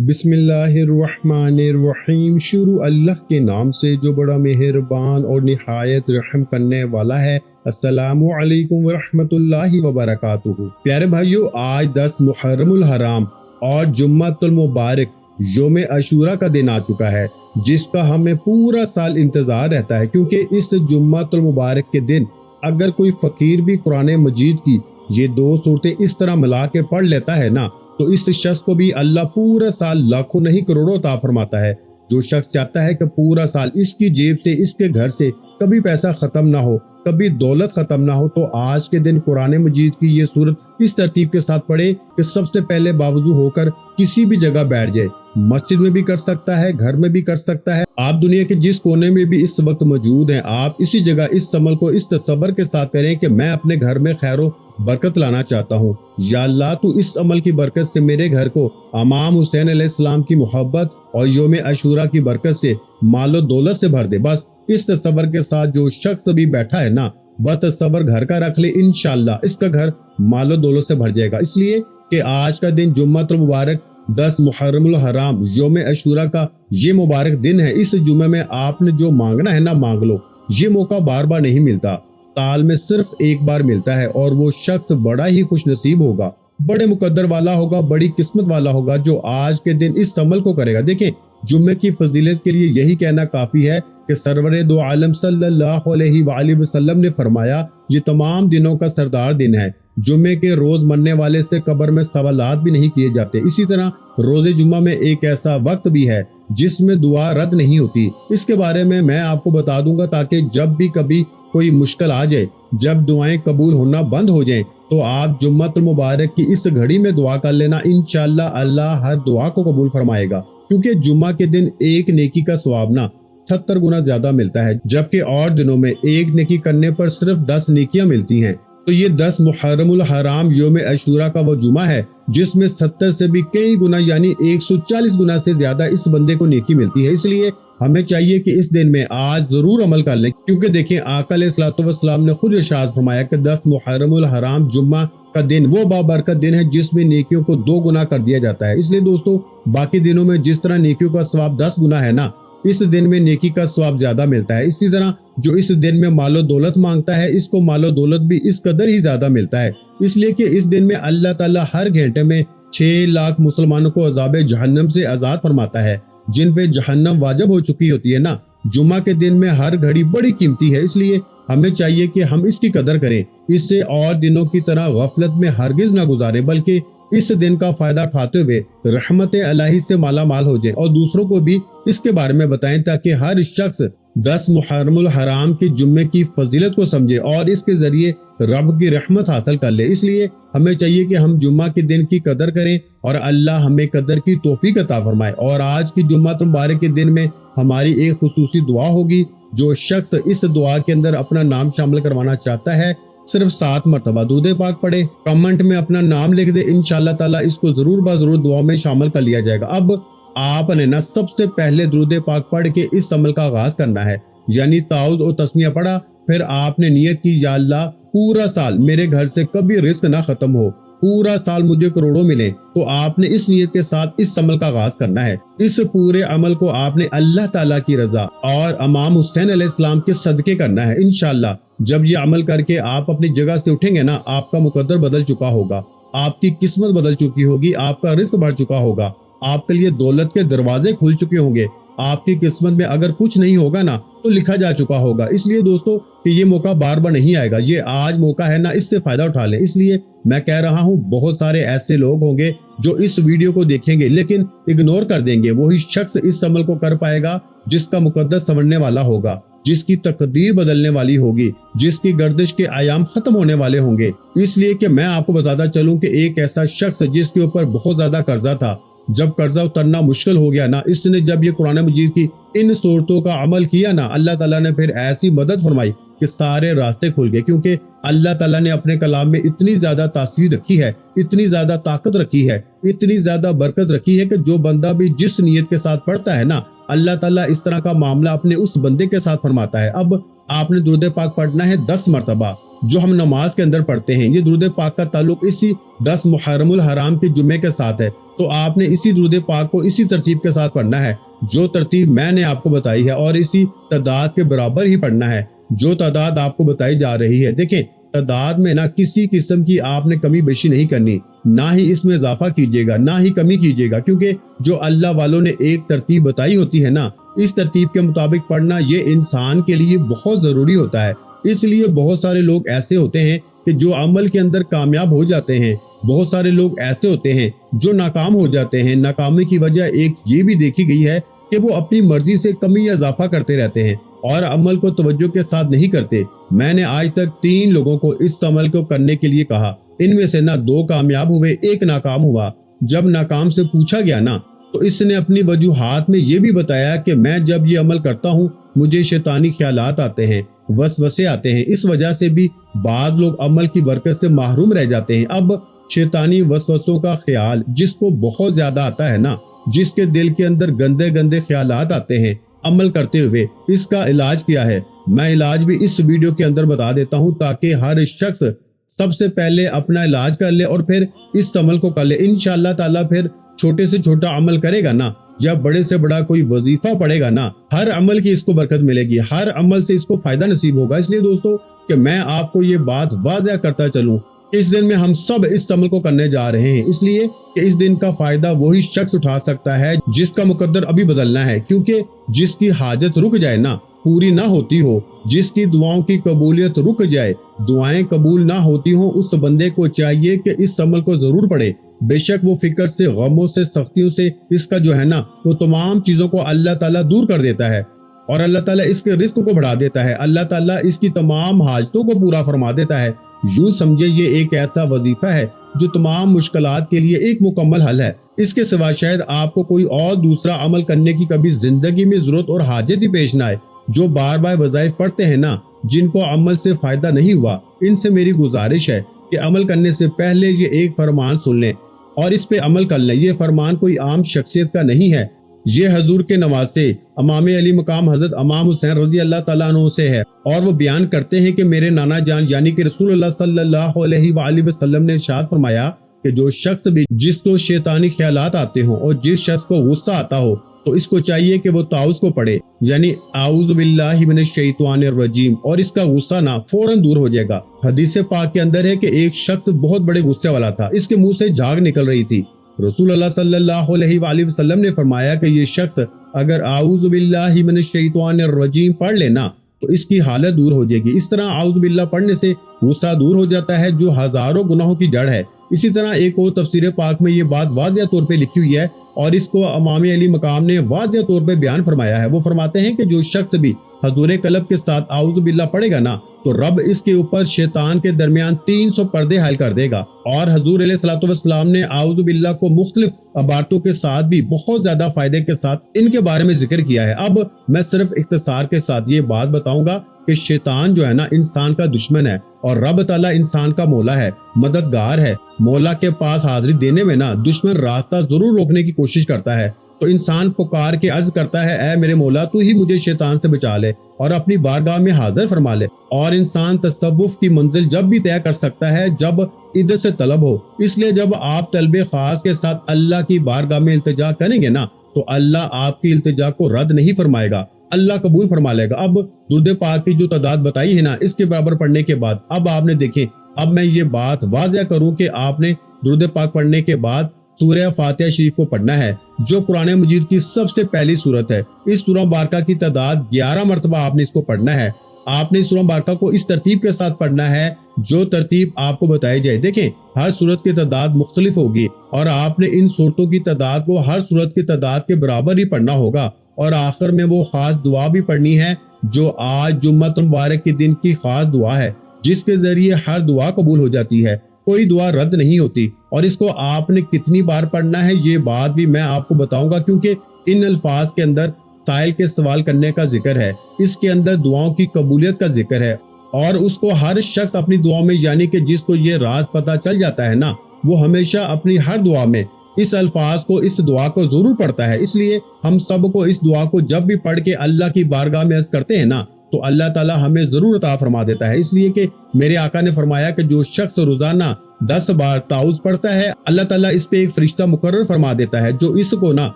बिस्मिल्लाहिर्रहमानिर्रहीम। शुरू अल्लाह के नाम से जो बड़ा मेहरबान और निहायत रहम करने वाला है। अस्सलामु अलैकुम वरहमतुल्लाहि वबरकातुहू। प्यारे भाइयों, आज 10 मुहर्रमुल हराम और जुम्मतुल मुबारक योम अशूरा का दिन आ चुका है, जिसका हमें पूरा साल इंतजार रहता है, क्योंकि इस जुम्मतुल मुबारक के दिन अगर कोई फकीर भी कुरान मजीद की ये 2 सूरतें इस तरह मिला के पढ़ लेता है ना, तो इस शख्स को भी अल्लाह पूरा साल लाखों नहीं करोड़ों अता फरमाता है। जो शख्स चाहता है कि पूरा साल इसकी जेब से, इसके घर से कभी पैसा खत्म ना हो, कभी दौलत खत्म ना हो, तो आज के दिन कुरान मजीद की ये सूरत इस तरतीब के साथ पढ़े कि सबसे पहले बावजू होकर किसी भी जगह बैठ जाए। मस्जिद में भी कर सकता है, घर में भी कर सकता है। आप दुनिया के जिस कोने में भी इस वक्त मौजूद हैं, आप इसी जगह इस अमल को इस तसव्वुर के साथ करें कि मैं अपने घर में खैरो बरकत लाना चाहता हूँ। या अल्लाह, तू इस अमल की बरकत से मेरे घर को इमाम हुसैन अलैहिस्सलाम की मोहब्बत और योम अशूरा की बरकत से मालो दौलत से भर दे। बस इस तसव्वुर के साथ जो शख्स भी बैठा है ना, बस तसव्वुर घर का रख ले, इंशाअल्लाह इसका घर मालो दौलत से भर जाएगा। इसलिए कि आज का दिन जुम्मतुल मुबारक 10 मुहर्रमुल हराम योम अशूरा का ये मुबारक दिन है। इस जुम्मे में आपने जो मांगना है ना, मांग लो। ये मौका बार बार नहीं मिलता, साल में सिर्फ एक बार मिलता है, और वो शख्स बड़ा ही खुश नसीब होगा, बड़े मुकद्दर वाला होगा, बड़ी किस्मत वाला होगा जो आज के दिन इस अमल को करेगा। देखें, जुम्मे की फजीलत के लिए यही कहना काफी है कि सरवरे दो आलम सल्लल्लाहु अलैहि वसल्लम ने फरमाया, ये तमाम दिनों का सरदार दिन है। जुम्मे के रोज मरने वाले से कब्र में सवालात भी नहीं किए जाते। इसी तरह रोजे जुम्मा में एक ऐसा वक्त भी है जिसमें दुआ रद्द नहीं होती। इसके बारे में मैं आपको बता दूंगा, ताकि जब भी कभी कोई मुश्किल आ जाए, जब दुआएं कबूल होना बंद हो जाएं, तो आप जुम्मतुल मुबारक की इस घड़ी में दुआ कर लेना। इंशाअल्लाह अल्लाह हर दुआ को कबूल फरमाएगा, क्योंकि जुम्मा के दिन एक नेकी का सवाब ना 70 गुना ज्यादा मिलता है, जबकि और दिनों में एक नेकी करने पर सिर्फ 10 नेकियां मिलती हैं। तो ये 10 मुहर्रमुल हराम योम अशूरा का वो जुमा है जिसमें 70 से भी कई गुना यानी 140 गुना से ज्यादा इस बंदे को नेकी मिलती है। इसलिए हमें चाहिए कि इस दिन में आज जरूर अमल कर लें, क्योंकि देखें आका अलैहिस्सलातु वस्सलाम ने खुद इरशाद फरमाया कि 10 मुहर्रमुल हराम जुम्मा का दिन वो बाबरकत दिन है जिसमें नेकियों को 2 गुना कर दिया जाता है। इसलिए दोस्तों, बाकी दिनों में जिस तरह नेकियों का सवाब 10 गुना है ना, इस दिन में नेकी का सवाब ज्यादा मिलता है। इसी तरह जो इस दिन में मालो दौलत मांगता है, इसको मालो दौलत भी इस कदर ही ज्यादा मिलता है। इसलिए कि इस दिन में अल्लाह ताला हर घंटे में 6 लाख मुसलमानों को अजाब जहन्नम से आजाद फरमाता है, जिन पे जहन्नम वाजिब हो चुकी होती है ना। जुम्मा के दिन में हर घड़ी बड़ी कीमती है, इसलिए हमें चाहिए कि हम इसकी कदर करें। इससे और दिनों की तरह गफलत में हरगिज ना गुजारें, बल्कि इस दिन का फायदा उठाते हुए रहमत इलाही से माला माल हो जाए और दूसरों को भी इसके बारे में बताएं, ताकि हर शख्स 10 मुहर्रमुल हराम की जुम्मे की फजीलत को समझे और इसके जरिए रब की रहमत हासिल कर ले। इसलिए हमें चाहिए कि हम जुम्मा के दिन की कदर करें और अल्लाह हमें कदर की तौफीक अता फरमाए। और आज की जुम्मा मुबारक के दिन में हमारी एक खुसूसी दुआ होगी। जो शख्स इस दुआ के अंदर अपना नाम शामिल करवाना चाहता है, सिर्फ 7 मरतबा दुरूद पाक पढ़े, कमेंट में अपना नाम लिख दे, इंशाअल्लाह ताला इसको जरूर जरूर दुआ में शामिल कर लिया जाएगा। अब आपने ना सबसे पहले दुरूद पाक पढ़ के इस अमल का आगाज करना है, यानी ताउज़ और तस्मिया पढ़ा, फिर आपने नियत की, या अल्लाह पूरा साल मेरे घर से कभी रिस्क ना खत्म हो, पूरा साल मुझे करोड़ों मिले। तो आपने इस नियत के साथ इस अमल का आगाज करना है। इस पूरे अमल को आपने अल्लाह ताला की रजा और इमाम हुसैन अलैहिस्सलाम के सदके करना है। इंशाअल्लाह जब ये अमल करके आप अपनी जगह से उठेंगे ना, आपका मुकद्दर बदल चुका होगा, आपकी किस्मत बदल चुकी होगी, आपका रिस्क बढ़ चुका होगा, आपके लिए दौलत के दरवाजे खुल चुके होंगे, आपकी किस्मत में अगर कुछ नहीं होगा ना तो लिखा जा चुका होगा। इसलिए दोस्तों कि ये मौका बार बार नहीं आएगा, ये आज मौका है ना, इससे फायदा उठा लें। इसलिए मैं कह रहा हूँ, बहुत सारे ऐसे लोग होंगे जो इस वीडियो को देखेंगे लेकिन इग्नोर कर देंगे। वही शख्स इस अमल को कर पाएगा जिसका मुकद्दर संवरने वाला होगा, जिसकी तकदीर बदलने वाली होगी, जिसकी गर्दिश के आयाम खत्म होने वाले होंगे। इसलिए कि मैं आपको बताता चलूं कि एक ऐसा शख्स जिसके ऊपर बहुत ज्यादा कर्जा था, जब कर्जा उतरना मुश्किल हो गया ना, इसने जब ये कुरान मजीद की इन सूरतों का अमल किया ना, अल्लाह ताला ने फिर ऐसी मदद फरमाई कि सारे रास्ते खुल गए। क्योंकि अल्लाह ताला ने अपने कलाम में इतनी ज्यादा तासीर रखी है, इतनी ज्यादा ताकत रखी है, इतनी ज्यादा बरकत रखी है कि जो बंदा भी जिस नीयत के साथ पढ़ता है ना, अल्लाह ताला इस तरह का मामला अपने उस बंदे के साथ फरमाता है। अब आपने दुरूद पाक पढ़ना है 10 मरतबा, जो हम नमाज के अंदर पढ़ते हैं, ये दुरूद पाक का ताल्लुक इसी 10 मुहर्रमुल हराम के जुम्मे के साथ है। तो आपने इसी दुरूद पाक को इसी तरतीब के साथ पढ़ना है जो तरतीब मैंने आपको बताई है, और इसी तादाद के बराबर ही पढ़ना है जो तादाद आपको बताई जा रही है। देखें, तादाद में ना किसी किस्म की आपने कमी बेशी नहीं करनी, ना ही इसमें इजाफा कीजिएगा ना ही कमी कीजिएगा, क्योंकि जो अल्लाह वालों ने एक तरतीब बताई होती है ना, इस तरतीब के मुताबिक पढ़ना ये इंसान के लिए बहुत जरूरी होता है। इसलिए बहुत सारे लोग ऐसे होते हैं कि जो अमल के अंदर कामयाब हो जाते हैं, बहुत सारे लोग ऐसे होते हैं जो नाकाम हो जाते हैं। नाकामी की वजह एक ये भी देखी गई है कि वो अपनी मर्जी से कमी या इजाफा करते रहते हैं और अमल को तवज्जो के साथ नहीं करते। मैंने आज तक 3 लोगों को इस अमल को करने के लिए कहा, इनमें से ना 2 कामयाब हुए, 1 नाकाम हुआ। जब नाकाम से पूछा गया ना, तो इसने अपनी वजूहात में ये भी बताया कि मैं जब ये अमल करता हूँ मुझे शैतानी ख्यालात आते हैं, वसवसे आते हैं, इस वजह से भी बाज लोग अमल की बरकत से महरूम रह जाते हैं। अब शैतानी वसवसों का ख्याल जिसको बहुत ज्यादा आता है ना, जिसके दिल के अंदर गंदे गंदे ख्यालात आते हैं अमल करते हुए, इसका इलाज क्या है मैं इलाज भी इस वीडियो के अंदर बता देता हूं, ताकि हर शख्स सबसे पहले अपना इलाज कर ले और फिर इस अमल को कर ले। इंशाअल्लाह ताला फिर छोटे से छोटा अमल करेगा ना, जब बड़े से बड़ा कोई वजीफा पड़ेगा ना, हर अमल की इसको बरकत मिलेगी, हर अमल से इसको फायदा नसीब होगा। इसलिए दोस्तों कि मैं आपको ये बात वाज़ह करता चलूं, इस दिन में हम सब इस अमल को करने जा रहे हैं, इसलिए कि इस दिन का फायदा वही शख्स उठा सकता है जिसका मुकद्दर अभी बदलना है। क्योंकि जिसकी हाजत रुक जाए ना, पूरी ना होती हो, जिसकी दुआओं की कबूलियत रुक जाए, दुआएं कबूल ना होती हो, उस बंदे को चाहिए कि इस अमल को जरूर पढ़े। बेशक वो फिक्र से, गमों से, सख्तियों से इसका जो है ना, वो तमाम चीजों को अल्लाह ताला दूर कर देता है और अल्लाह ताला इसके रिस्क को बढ़ा देता है, अल्लाह ताला इसकी तमाम हाजतों को पूरा फरमा देता है। यूं समझे ये एक ऐसा वजीफा है जो तमाम मुश्किलात के लिए एक मुकम्मल हल है। इसके सिवा शायद आपको कोई और दूसरा अमल करने की कभी जिंदगी में जरूरत और हाजत ही पेश ना आए। जो बार बार वज़ाइफ पढ़ते हैं ना, जिनको अमल से फायदा नहीं हुआ, इनसे मेरी गुजारिश है कि अमल करने से पहले ये एक फरमान सुन लें और इस पे अमल कर लें। ये फरमान कोई आम शख्सियत का नहीं है, ये हजूर के नवासे इमाम अली मकाम हजरत इमाम हुसैन रजी अल्लाह तआला अन्हु से है। और वो बयान करते हैं कि मेरे नाना जान यानी कि रसूलुल्लाह सल्लल्लाहु अलैहि वसल्लम ने इरशाद फरमाया कि जो शख्स भी जिसको शैतानी ख्यालात आते हो और जिस शख्स को गुस्सा आता हो, तो इसको चाहिए कि वो ताउज़ को पढ़े, यानी आऊज़ु बिल्लाहि मिनश शैतानिर रजीम, और इसका गुस्सा ना फौरन दूर हो जाएगा। हदीस पाक के अंदर है कि एक शख्स बहुत बड़े गुस्से वाला था, इसके मुंह से झाग निकल रही थी। रसूलुल्लाह सल्लल्लाहु अलैहि वसल्लम ने फरमाया कि ये शख्स अगर आऊज़ु बिल्लाहि मिनश शैतानिर रजीम पढ़ लेना तो इसकी हालत दूर हो जाएगी। इस तरह आऊज़ु बिल्लाह पढ़ने से गुस्सा दूर हो जाता है जो हजारों गुनाहों की जड़ है। इसी तरह एक और तफसीर पाक में ये बात वाज़िया तौर पे लिखी हुई है और इसको इमाम अली मकाम ने वाज़िया तौर पे बयान फरमाया है। वो फरमाते हैं कि जो शख्स भी हजूर कल्ब के साथ आऊज़ु बिल्लाह पढ़ेगा ना, तो रब इसके ऊपर शैतान के दरमियान 300 पर्दे हायल कर देगा। और हजूर अलैहिस्सलातु वस्सलाम ने आऊज़ु बिल्लाह को मुख्तलिफ अबारतों के साथ भी बहुत ज्यादा फायदे के साथ इनके बारे में जिक्र किया है। अब मैं सिर्फ इख्तिसार के साथ ये बात बताऊंगा कि शैतान जो है ना, इंसान का दुश्मन है और रब ताला इंसान का मौला है, मददगार है। मौला के पास हाजिरी देने में ना दुश्मन रास्ता जरूर रोकने की कोशिश करता है। तो इंसान पुकार के अर्ज करता है, ऐ मेरे मौला तू ही मुझे शैतान से बचा ले और अपनी बारगाह में हाजिर फरमा ले। और इंसान तसव्वुफ की मंजिल जब भी तय कर सकता है जब इधर से तलब हो। इसलिए जब आप तलबे खास के साथ अल्लाह की बारगाह में इल्तिजा करेंगे ना, तो अल्लाह आपकी इल्तिजा को रद्द नहीं फरमाएगा, अल्लाह कबूल फरमा लेगा। अब दुरूद पाक की जो तादाद बताई है ना, इसके बराबर पढ़ने के बाद अब आपने देखें, अब मैं ये बात वाज़िया करूं कि आपने दुरूद पाक पढ़ने के बाद सूरह फातिहा शरीफ को पढ़ना है, जो कुरान मजीद की सबसे पहली सूरत है। इस सूरह मुबारका की तादाद 11 मरतबा आपने इसको पढ़ना है। आपने इस सूरह मुबारका को इस तरतीब के साथ पढ़ना है जो तरतीब आपको बताई जाए। देखें, हर सूरत की तादाद मुख्तलिफ होगी और आपने इन सूरतों की तादाद को हर सूरत की तादाद के बराबर ही पढ़ना होगा। और आखिर में वो खास दुआ भी पढ़नी है जो आज जुम्मत मुबारक के दिन की खास दुआ है, जिसके जरिए हर दुआ कबूल हो जाती है, कोई दुआ रद्द नहीं होती। और इसको आपने कितनी बार पढ़ना है ये बात भी मैं आपको बताऊंगा, क्योंकि इन अल्फाज के अंदर साइल के सवाल करने का जिक्र है, इसके अंदर दुआओं की कबूलियत का जिक्र है। और उसको हर शख्स अपनी दुआ में, यानी कि जिसको ये राज पता चल जाता है ना, वो हमेशा अपनी हर दुआ में इस अल्फाज को, इस दुआ को जरूर पढ़ता है। इसलिए हम सब को इस दुआ को जब भी पढ़ के अल्लाह की बारगाह में अर्ज करते हैं ना, تو اللہ تعالیٰ ہمیں ضرور عطا فرما دیتا ہے، اس لیے کہ میرے آقا نے فرمایا کہ جو شخص روزانہ 10 بار تعوذ پڑھتا ہے اللہ تعالیٰ اس پہ ایک فرشتہ مقرر فرما دیتا ہے جو اس کو نا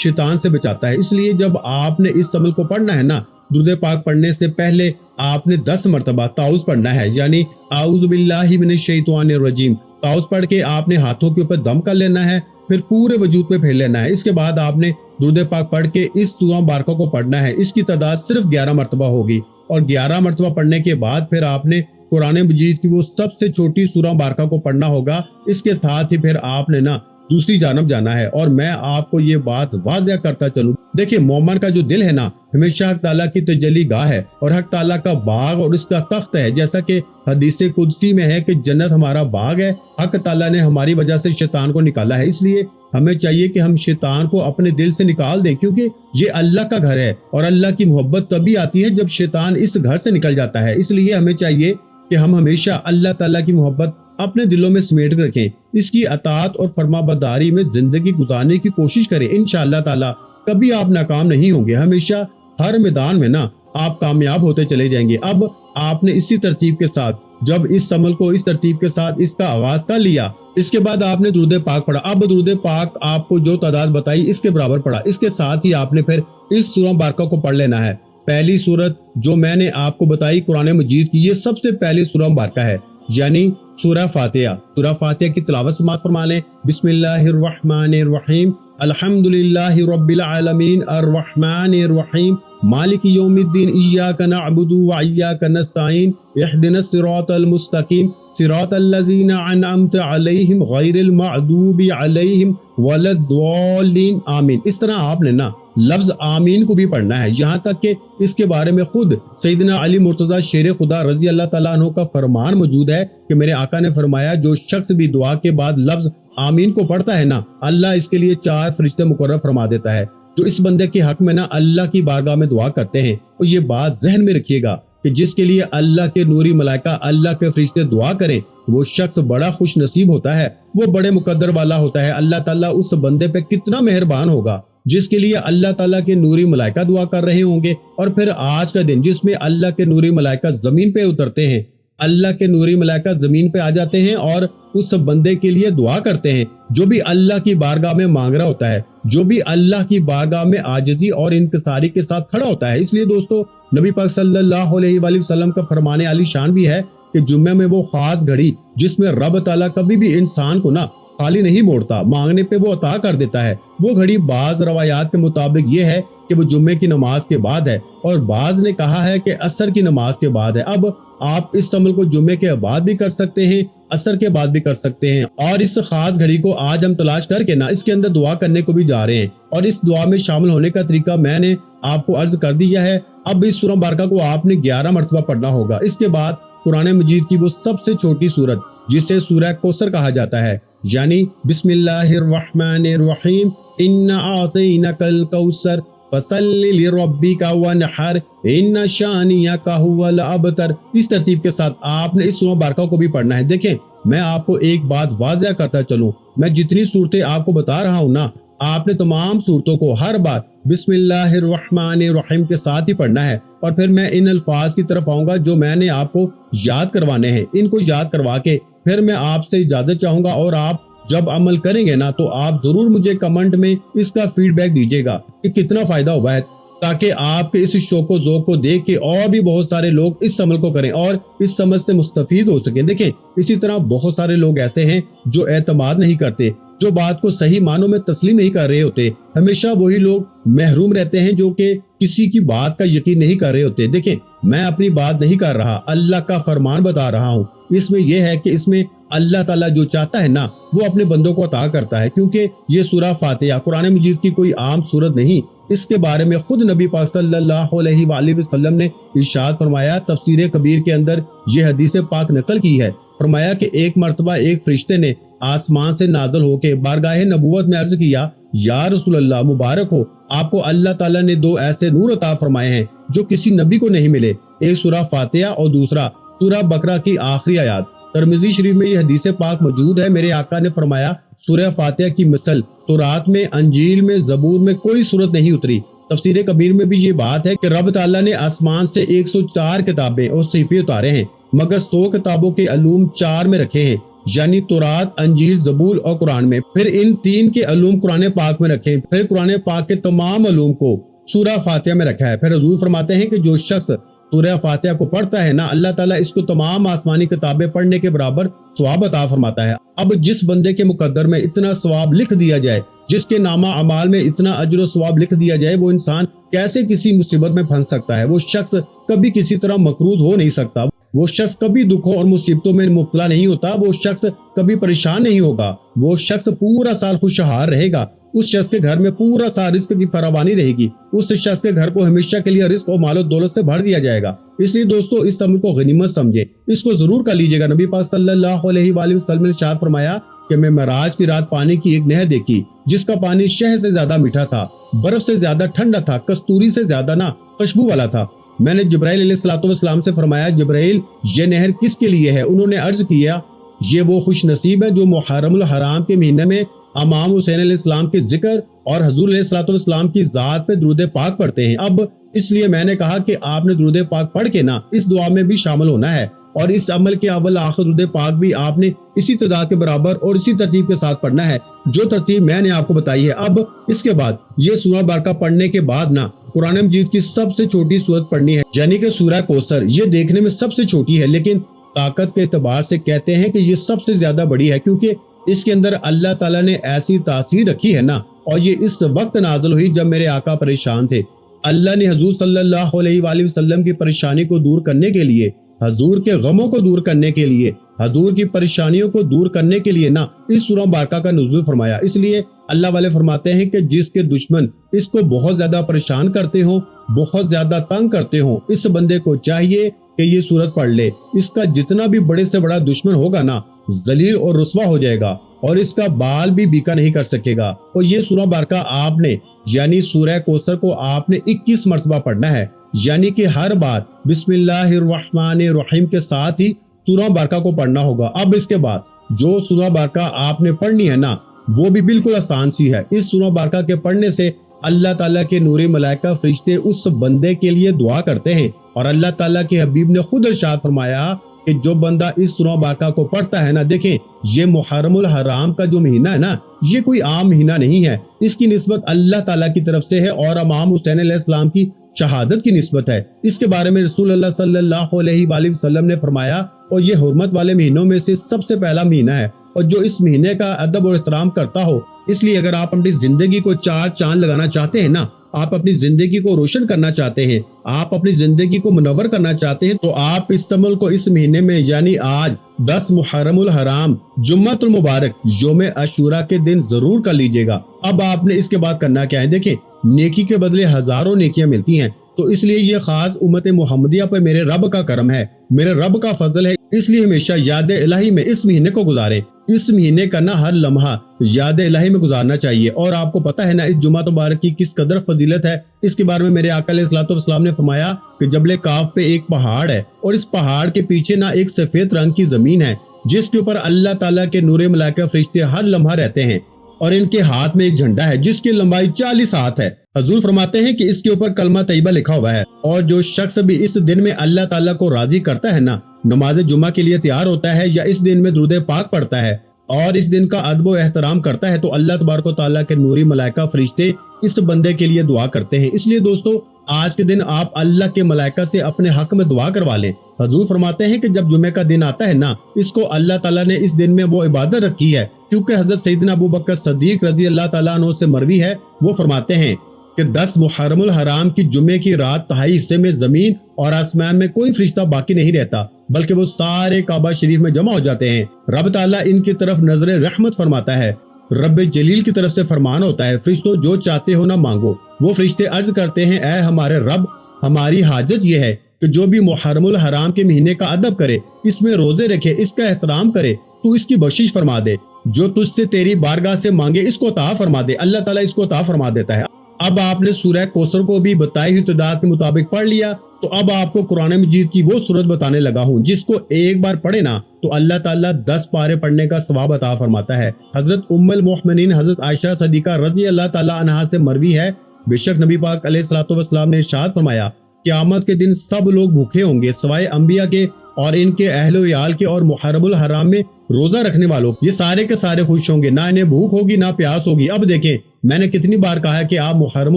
شیطان سے بچاتا ہے۔ اس لیے جب آپ نے اس عمل کو پڑھنا ہے نا، درود پاک پڑھنے سے پہلے آپ نے 10 مرتبہ تعوذ پڑھنا ہے، یعنی اعوذ باللہ من الشیطان الرجیم تعوذ پڑھ کے آپ نے ہاتھوں کے اوپر دم کر لینا ہے، پھر پورے وجود پہ پھیر لینا ہے۔ اس کے بعد آپ نے درود پاک پڑھ کے اس سورہ مبارکہ کو پڑھنا ہے، اس کی تعداد صرف 11 مرتبہ ہوگی، اور 11 مرتبہ پڑھنے کے بعد پھر آپ نے قرآن مجید کی وہ سب سے چھوٹی سورہ مبارکہ کو پڑھنا ہوگا۔ اس کے ساتھ ہی پھر آپ نے نا دوسری جانب جانا ہے، اور میں آپ کو یہ بات واضح کرتا چلوں، دیکھیں مومن کا جو دل ہے نا ہمیشہ حق تعالیٰ کی تجلی گاہ ہے اور حق تعالیٰ کا باغ اور اس کا تخت ہے، جیسا کہ حدیث قدسی میں ہے کہ جنت ہمارا باغ ہے، حق تعالیٰ نے ہماری وجہ سے شیطان کو نکالا ہے، اس لیے ہمیں چاہیے کہ ہم شیطان کو اپنے دل سے نکال دیں، کیونکہ یہ اللہ کا گھر ہے اور اللہ کی محبت تبھی آتی ہے جب شیطان اس گھر سے نکل جاتا ہے۔ اس لیے ہمیں چاہیے کہ ہم ہمیشہ اللہ تعالیٰ کی محبت اپنے دلوں میں سمیٹ کر رکھیں، اس کی اطاعت اور فرما برداری میں زندگی گزارنے کی کوشش کریں، انشاءاللہ تعالیٰ کبھی آپ ناکام نہیں ہوں گے، ہمیشہ ہر میدان میں نا آپ کامیاب ہوتے چلے جائیں گے۔ اب آپ نے اسی ترتیب کے ساتھ جب اس عمل کو اس ترتیب کے ساتھ اس کا آغاز کر لیا، اس کے بعد آپ نے درود پاک پڑھا۔ اب درود پاک آپ کو جو تعداد بتائی اس کے برابر پڑھا، اس کے ساتھ ہی آپ نے پھر اس سورہ مبارکہ کو پڑھ لینا ہے۔ پہلی سورت جو میں نے آپ کو بتائی قرآن مجید کی، یہ سب سے پہلی سورہ مبارکہ ہے، یعنی سورہ فاتحہ۔ سورہ فاتحہ کی تلاوت سماعت فرما لیں۔ بسم اللہ الرحمن الرحیم، الحمدللہ رب العالمین، الرحمن الرحیم، مالک یوم الدین، ایاک نعبد و ایاک نستعین، اہدنا الصراط المستقیم، صراط الذین انعمت علیہم غیر المغضوب علیہم ولا الضالین، آمین۔ اس طرح آپ نے نا لفظ آمین کو بھی پڑھنا ہے، یہاں تک کہ اس کے بارے میں خود سیدنا علی مرتضیٰ شیر خدا رضی اللہ تعالیٰ عنہ کا فرمان موجود ہے کہ میرے آقا نے فرمایا جو شخص بھی دعا کے بعد لفظ آمین کو پڑھتا ہے نا، اللہ اس کے لیے 4 فرشتے مقرر فرما دیتا ہے جو اس بندے کے حق میں نا اللہ کی بارگاہ میں دعا کرتے ہیں۔ اور یہ بات ذہن میں رکھیے گا کہ جس کے لیے اللہ کے نوری ملائکہ، اللہ کے فرشتے دعا کریں، وہ شخص بڑا خوش نصیب ہوتا ہے، وہ بڑے مقدر والا ہوتا ہے۔ اللہ تعالیٰ اس بندے پہ کتنا مہربان ہوگا جس کے لیے اللہ تعالیٰ کے نوری ملائکہ دعا کر رہے ہوں گے، اور پھر آج کا دن جس میں اللہ کے نوری ملائکہ زمین پہ اترتے ہیں، اللہ کے نوری ملائکہ زمین پہ آ جاتے ہیں اور اس بندے کے لیے دعا کرتے ہیں جو بھی اللہ کی بارگاہ میں مانگ رہا ہوتا ہے، جو بھی اللہ کی بارگاہ میں عاجزی اور انکساری کے ساتھ کھڑا ہوتا ہے۔ اس لیے دوستو نبی پاک صلی اللہ علیہ وآلہ وسلم کا فرمان عالی شان بھی ہے کہ جمعہ میں وہ خاص گھڑی جس میں رب تعالیٰ کبھی بھی انسان کو نا خالی نہیں موڑتا، مانگنے پہ وہ عطا کر دیتا ہے، وہ گھڑی بعض روایات کے مطابق یہ ہے کہ وہ جمعے کی نماز کے بعد ہے، اور بعض نے کہا ہے کہ عصر کی نماز کے بعد ہے۔ اب آپ اس عمل کو جمعے کے بعد بھی کر سکتے ہیں، عصر کے بعد بھی کر سکتے ہیں، اور اس خاص گھڑی کو آج ہم تلاش کر کے نا اس کے اندر دعا کرنے کو بھی جا رہے ہیں، اور اس دعا میں شامل ہونے کا طریقہ میں نے آپ کو عرض کر دیا ہے۔ اب اس سورہ مبارکہ کو آپ نے 11 مرتبہ پڑھنا ہوگا۔ اس کے بعد قرآن مجید کی وہ سب سے چھوٹی سورت جسے سورہ کوثر کہا جاتا ہے، یعنی بسم اللہ الرحمن الرحیم، انا اعطیناک الکوثر فصل لربک وانحر ان شانئک هو الابتر، اس ترتیب کے ساتھ آپ نے اس سورہ مبارکہ کو بھی پڑھنا ہے۔ دیکھیں میں آپ کو ایک بات واضح کرتا چلوں، میں جتنی صورتیں آپ کو بتا رہا ہوں نا، آپ نے تمام صورتوں کو ہر بار بسم اللہ الرحمن الرحیم کے ساتھ ہی پڑھنا ہے، اور پھر میں ان الفاظ کی طرف آؤں گا جو میں نے آپ کو یاد کروانے ہیں۔ ان کو یاد کروا کے پھر میں آپ سے اجازت چاہوں گا، اور آپ جب عمل کریں گے نا تو آپ ضرور مجھے کمنٹ میں اس کا فیڈ بیک دیجیے گا کہ کتنا فائدہ ہوا ہے، تاکہ آپ کے اس شوق و ذوق کو دیکھ کے اور بھی بہت سارے لوگ اس عمل کو کریں اور اس عمل سے مستفید ہو سکیں۔ دیکھیں اسی طرح بہت سارے لوگ ایسے ہیں جو اعتماد نہیں کرتے، جو بات کو صحیح معنوں میں تسلیم نہیں کر رہے ہوتے، ہمیشہ وہی لوگ محروم رہتے ہیں جو کہ کسی کی بات کا یقین نہیں کر رہے ہوتے۔ دیکھیں میں اپنی بات نہیں کر رہا، اللہ کا فرمان بتا رہا ہوں۔ اس میں یہ ہے کہ اس میں اللہ تعالیٰ جو چاہتا ہے نا وہ اپنے بندوں کو عطا کرتا ہے، کیونکہ یہ سورہ فاتحہ قرآن مجید کی کوئی عام سورت نہیں، اس کے بارے میں خود نبی پاک صلی اللہ علیہ وآلہ وسلم نے ارشاد فرمایا، تفسیر کبیر کے اندر یہ حدیث پاک نقل کی ہے، فرمایا کہ ایک مرتبہ ایک فرشتے نے آسمان سے نازل ہو کے بارگاہ نبوت میں عرض کیا، یا رسول اللہ مبارک ہو، آپ کو اللہ تعالیٰ نے 2 ایسے نور عطا فرمائے ہیں جو کسی نبی کو نہیں ملے، ایک سورہ فاتحہ اور دوسرا سورہ بقرہ کی آخری آیات۔ ترمذی شریف میں یہ حدیث پاک موجود ہے، میرے آقا نے فرمایا سورہ فاتحہ کی مثل تورات میں، انجیل میں، زبور میں کوئی سورت نہیں اتری तफसीर कबीर में भी ये बात है कि रब ताला ने आसमान से 104 किताबें और सहीफे उतारे हैं, मगर 100 किताबों के अलूम 4 में रखे हैं, यानी तौरात, अंजील, ज़बूर और कुरान में। फिर इन 3 के अलूम कुरान पाक में रखे हैं। फिर कुरान पाक के तमाम अलूम को सूरह फातिहा में रखा है। फिर हुजूर फरमाते हैं कि जो शख्स सूरह फातिहा को पढ़ता है ना, अल्लाह ताला इसको तमाम आसमानी किताबें पढ़ने के बराबर सवाब अता फरमाता है। अब जिस बंदे के मुकद्दर में इतना सवाब लिख दिया जाए, जिसके नामा अमाल में इतना अजर व सवाब लिख दिया जाए, वो इंसान कैसे किसी मुसीबत में फंस सकता है? वो शख्स कभी किसी तरह मकरूज हो नहीं सकता। वो शख्स कभी दुखों और मुसीबतों में मुब्तला नहीं होता। वो शख्स कभी परेशान नहीं होगा। वो शख्स पूरा साल खुशहाल रहेगा। उस शख्स के घर में पूरा साल रिस्क की फरावानी रहेगी। उस शख्स के घर को हमेशा के लिए रिस्क और मालो दौलत से भर दिया जाएगा। इसलिए दोस्तों, इस अमल को गनीमत समझे, इसको जरूर कर लीजिएगा। नबी पाक सल्लल्लाहु अलैहि वसल्लम ने इरशाद फरमाया कि मैं मेराज की रात पानी की एक नहर देखी, जिसका पानी शहद से ज्यादा मीठा था, बर्फ से ज्यादा ठंडा था, कस्तूरी से ज्यादा ना खुशबू वाला था। मैंने जिब्राइल अलैहिस्सलाम से फरमाया, जिब्राइल ये नहर किसके लिए है? उन्होंने अर्ज किया, ये वो खुश नसीब है जो मुहर्रमुल हराम के महीने में इमाम हुसैन अलैहिस्सलाम के जिक्र और हुजूर अलैहिस्सलाम की जात पे दुरूद पाक पढ़ते हैं। अब इसलिए मैंने कहा कि आपने दुरूद पाक पढ़ के ना इस दुआ में भी शामिल होना है, और इस अमल के अव्वल आखिर दुरूद पाक भी आपने इसी तादाद के बराबर और इसी तरतीब के साथ पढ़ना है जो तरतीब मैंने आपको बताई है। अब इसके बाद ये सूरह बारका पढ़ने के बाद ना कुरान मजीद की सबसे छोटी सूरत पढ़नी है, यानी कि सूरह कौसर। ये देखने में सबसे छोटी है, लेकिन ताकत के एतबार से कहते हैं कि ये सबसे ज्यादा बड़ी है, क्योंकि इसके अंदर अल्लाह ताला ने ऐसी तासीर रखी है ना। और ये इस वक्त नाज़िल हुई जब मेरे आका परेशान थे। अल्लाह ने हुजूर सल्लल्लाहु अलैहि वसल्लम की परेशानी को दूर करने के लिए, हजूर के गमों को दूर करने के लिए, हजूर की परेशानियों को दूर करने के लिए ना इस सूरह बारका का नुज़ूल फरमाया। इसलिए अल्लाह वाले फरमाते हैं कि जिसके दुश्मन इसको बहुत ज्यादा परेशान करते हो, बहुत ज्यादा तंग करते हो, इस बंदे को चाहिए कि ये सूरत पढ़ ले। इसका जितना भी बड़े से बड़ा दुश्मन होगा ना, जलील और रुस्वा हो जाएगा और इसका बाल भी बीका नहीं कर सकेगा। और ये सूरह बारका आपने, यानी सूरह कौसर को आपने 21 मरतबा पढ़ना है, यानी कि हर बार बिस्मिल्लाहिर्रहमानिर्रहीम के साथ ही सूरह बारका को पढ़ना होगा। अब इसके बाद जो सूरह बारका आपने पढ़नी है ना, वो भी बिल्कुल आसान सी है। इस सूरह बारका के पढ़ने से अल्लाह ताला के नूरी मलाइका फरिश्ते उस बंदे के लिए दुआ करते हैं, और अल्लाह ताला के हबीब ने खुद इरशाद फरमाया कि जो बंदा इस सूरह बारका को पढ़ता है ना, देखें ये मुहर्रमुल हराम का जो महीना है ना, ये कोई आम महीना नहीं है। इसकी निस्बत अल्लाह ताला की तरफ से है और इमाम हुसैन अलैहिस्सलाम की शहादत की निस्बत है। इसके बारे में रसूल अल्लाह सल्लल्लाहु अलैहि वसल्लम ने फरमाया, और ये हुर्मत वाले महीनों में से सबसे पहला महीना है, और जो इस महीने का अदब और एहतराम करता हो। इसलिए अगर आप अपनी जिंदगी को 4 चांद लगाना चाहते हैं ना, आप अपनी जिंदगी को रोशन करना चाहते हैं, आप अपनी जिंदगी को मुनव्वर करना चाहते हैं, तो आप इस अमल को इस महीने में, यानी आज 10 मुहर्रमुल हराम जुम्मतुल मुबारक यौम अशूरा के दिन जरूर कर लीजिएगा। अब आपने इसके बाद करना क्या है? देखें, नेकी के बदले हजारों नेकियां मिलती हैं, तो इसलिए ये खास उम्मत मोहम्मदिया पर मेरे रब का करम है, मेरे रब का फजल है। इसलिए हमेशा याद इलाही में इस महीने को गुजारें। इस महीने का ना हर लम्हा याद इलाही में गुजारना चाहिए। और आपको पता है ना इस जुम्मत मुबारक की किस कदर फजीलत है। इसके बारे में मेरे आका अलैहिस्सलाम ने फरमाया कि जबले काफ पे एक पहाड़ है, और इस पहाड़ के पीछे ना एक सफेद रंग की जमीन है, जिसके ऊपर अल्लाह ताला के नूरे मलाइका फरिश्ते हर लम्हा रहते हैं, और इनके हाथ में एक झंडा है जिसकी लंबाई 40 हाथ है। हजूर फरमाते हैं कि इसके ऊपर कलमा तैयबा लिखा हुआ है, और जो शख्स भी इस दिन में अल्लाह ताला को राजी करता है ना, नमाज जुम्मा के लिए तैयार होता है या इस दिन में दुरूद पाक पढ़ता है और इस दिन का अदब व एहतराम करता है, तो अल्लाह तबारक व तआला के नूरी मलाइका फरिश्ते इस बंदे के लिए दुआ करते हैं। इसलिए दोस्तों, आज के दिन आप अल्लाह के मलाइका से अपने हक में दुआ करवा लें। हजूर फरमाते हैं कि जब जुमे का दिन आता है ना, इसको अल्लाह ताला ने इस दिन में वो इबादत रखी है, क्योंकि हजरत सैयदना अबू बकर सद्दीक रजी अल्लाह ताला अन्हु से मरवी है, वो फरमाते हैं कि 10 मुहर्रमुल हराम की जुमे की रात तहाई हिस्से में जमीन और आसमान में कोई फरिश्ता बाकी नहीं रहता, बल्कि वो सारे काबा शरीफ में जमा हो जाते हैं। रब ताला इनकी तरफ नजर रहमत फरमाता है। रब जलील की तरफ से फरमान होता है, फरिश्तों जो चाहते हो ना मांगो। वो फरिश्ते अर्ज करते हैं, ऐ हमारे रब, हमारी हाजत ये है कि जो भी मुहर्रमुल हराम के महीने का अदब करे, इसमें रोजे रखे, इसका एहतराम करे, तू इसकी बख्शिश फरमा दे। जो तुझसे तेरी बारगाह से मांगे इसको अता फरमा दे। अल्लाह ताला इसको अता फरमा देता है। अब आपने सूरह कौसर को भी बताई हुई तादाद के मुताबिक पढ़ लिया, तो अब आपको कुरान मजीद की वो सूरत बताने लगा हूँ जिसको एक बार पढ़े ना तो अल्लाह ताला 10 पारे पढ़ने का सवाब अता फरमाता है। हजरत उम्मुल मोमिनीन हजरत आयशा सदीका रजी अल्लाह ताला अन्हा से मरवी है بے شک نبی پاک علیہ الصلوۃ والسلام نے ارشاد فرمایا قیامت کے دن سب لوگ بھوکے ہوں گے سوائے انبیاء کے اور ان کے اہل و عیال کے اور محرم الحرام میں روزہ رکھنے والوں، یہ سارے کے سارے خوش ہوں گے، نہ انہیں بھوک ہوگی نہ پیاس ہوگی۔ اب دیکھیں میں نے کتنی بار کہا ہے کہ آپ محرم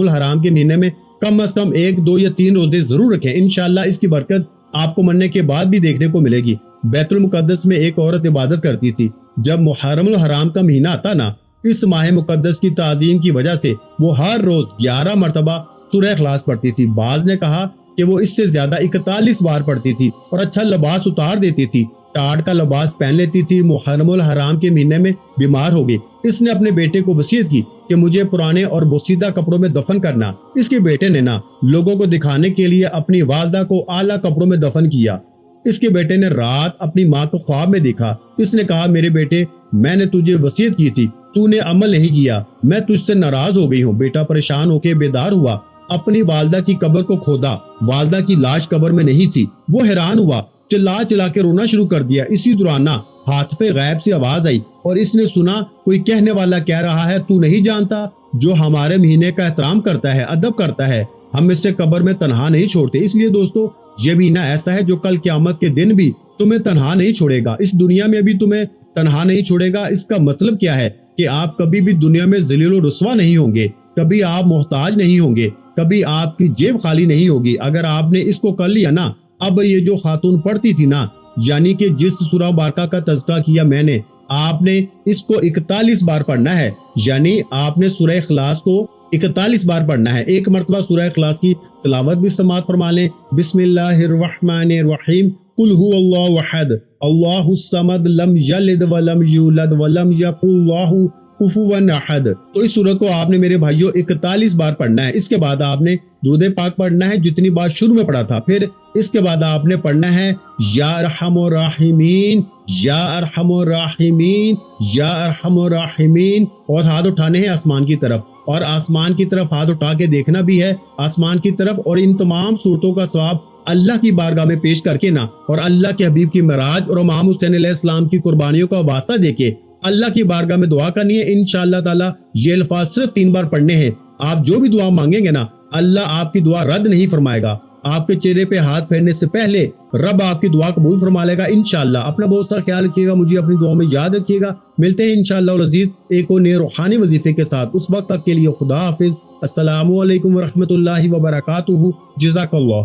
الحرام کے مہینے میں کم از کم 1 2 یا 3 روزے ضرور رکھیں، انشاءاللہ اس کی برکت آپ کو مرنے کے بعد بھی دیکھنے کو ملے گی۔ بیت المقدس میں ایک عورت عبادت کرتی تھی، جب محرم الحرام کا مہینہ آتا نا، اس ماہ مقدس کی تعظیم کی وجہ سے وہ ہر روز 11 مرتبہ سورہ اخلاص پڑھتی تھی۔ بعض نے کہا کہ وہ اس سے زیادہ 41 بار پڑھتی تھی اور اچھا لباس اتار دیتی تھی، ٹاٹ کا لباس پہن لیتی تھی۔ محرم الحرام کے مہینے میں بیمار ہو گئی، اس نے اپنے بیٹے کو وصیت کی کہ مجھے پرانے اور بوسیدہ کپڑوں میں دفن کرنا۔ اس کے بیٹے نے نا لوگوں کو دکھانے کے لیے اپنی والدہ کو اعلیٰ کپڑوں میں دفن کیا۔ اس کے بیٹے نے رات اپنی ماں کو خواب میں دیکھا، اس نے کہا میرے بیٹے میں نے تجھے وصیت کی تھی، تو نے عمل نہیں کیا، میں تجھ سے ناراض ہو گئی ہوں۔ بیٹا پریشان ہو کے بیدار ہوا، اپنی والدہ کی قبر کو کھودا، والدہ کی لاش قبر میں نہیں تھی۔ وہ حیران ہوا، چلا چلا کے رونا شروع کر دیا۔ اسی دوران ہاتف غیب سے آواز آئی اور اس نے سنا کوئی کہنے والا کہہ رہا ہے تو نہیں جانتا جو ہمارے مہینے کا احترام کرتا ہے، ادب کرتا ہے، ہم اس سے قبر میں تنہا نہیں چھوڑتے۔ اس لیے دوستو یہ مہینہ ایسا ہے جو کل قیامت کے دن بھی تمہیں تنہا نہیں چھوڑے گا، اس دنیا میں بھی تمہیں تنہا نہیں چھوڑے گا۔ اس کا مطلب کیا ہے کہ آپ کبھی بھی دنیا میں ذلیل و رسوا نہیں ہوں گے، کبھی آپ محتاج نہیں ہوں گے، کبھی آپ کی جیب خالی نہیں ہوگی۔ اگر آپ نے اس کو کر لیا نا، اب یہ جو خاتون پڑھتی تھی نا، یعنی کہ جس سورہ مبارکہ کا تذکرہ کیا میں نے، آپ نے اس کو 41 بار پڑھنا ہے، یعنی آپ نے سورہ اخلاص کو 41 بار پڑھنا ہے۔ ایک مرتبہ سورہ اخلاص کی تلاوت بھی سماعت فرما لیں۔ بسم اللہ الرحمن الرحیم، قل هو اللہ احد اللہ الصمد لم یلد ولم یولد ولم یکن لہ کفوا احد۔ تو اس سورت کو آپ نے میرے بھائیوں 41 بار پڑھنا ہے۔ اس کے بعد آپ نے درود پاک پڑھنا ہے جتنی بار شروع میں پڑھا تھا، پھر اس کے بعد آپ نے پڑھنا ہے یا ارحم الراحمین یا ارحم الراحمین یا ارحم الراحمین، اور ہاتھ اٹھانے ہیں آسمان کی طرف، اور آسمان کی طرف ہاتھ اٹھا کے دیکھنا بھی ہے آسمان کی طرف، اور ان تمام صورتوں کا ثواب اللہ کی بارگاہ میں پیش کر کے نا، اور اللہ کے حبیب کی معراج اور امام حسین علیہ السلام کی قربانیوں کا واسطہ دے کے اللہ کی بارگاہ میں دعا کرنی ہے۔ انشاءاللہ تعالی یہ الفاظ صرف 3 بار پڑھنے ہیں۔ آپ جو بھی دعا مانگیں گے نا، اللہ آپ کی دعا رد نہیں فرمائے گا۔ آپ کے چہرے پہ ہاتھ پھیرنے سے پہلے رب آپ کی دعا قبول فرما لے گا انشاءاللہ۔ اپنا بہت سارا خیال رکھیے گا، مجھے اپنی دعا میں یاد رکھیے گا۔ ملتے ہیں انشاءاللہ العزیز ایک اور نئے روحانی وظیفے کے ساتھ، اس وقت تک کے لیے خدا حافظ۔ السلام علیکم ورحمۃ اللہ وبرکاتہ۔ جزاک اللہ۔